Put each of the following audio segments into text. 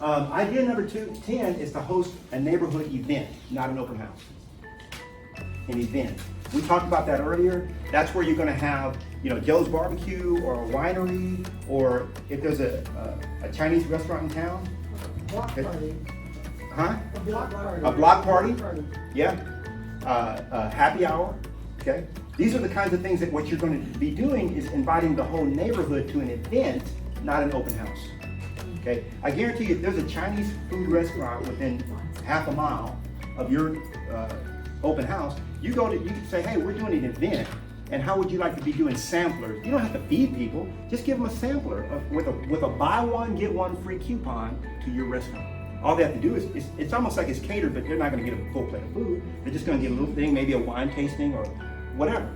Idea number 10 is to host a neighborhood event, not an open house. An event. We talked about that earlier. That's where you're going to have, Joe's Barbecue or a winery, or if there's a Chinese restaurant in town. Block party. Huh? A block party. A block party. Yeah. Happy hour. Okay. These are the kinds of things that what you're going to be doing is inviting the whole neighborhood to an event, not an open house. Okay. I guarantee you, if there's a Chinese food restaurant within half a mile of your open house, you can say, hey, we're doing an event, and how would you like to be doing samplers? You don't have to feed people, just give them a sampler with a buy one, get one free coupon to your restaurant. All they have to do is, it's almost like it's catered, but they're not gonna get a full plate of food. They're just gonna get a little thing, maybe a wine tasting or whatever,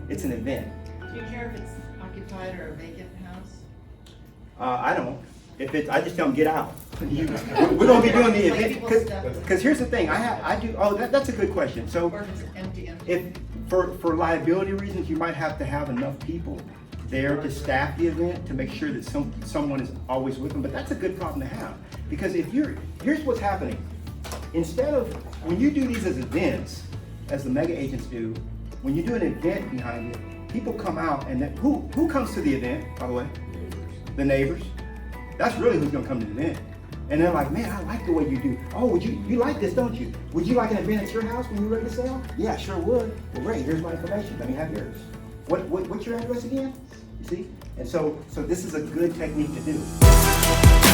it's an event. Do you care if it's occupied or a vacant house? I don't. I just tell them, get out. We're gonna be doing the event, because here's the thing, that's a good question. So, Or if it's empty. if for liability reasons, you might have to have enough people there to staff the event to make sure that someone is always with them. But that's a good problem to have, because here's what's happening. Instead of, when you do these as events, as the mega agents do, when you do an event behind it, people come out, and who comes to the event, by the way? The neighbors. That's really who's gonna come to the event. And they're like, man, I like the way you do. Oh, you like this, don't you? Would you like an event at your house when you're ready to sell? Yeah, sure would. Well, great, here's my information. Let me have yours. What's your address again? You see? And so this is a good technique to do.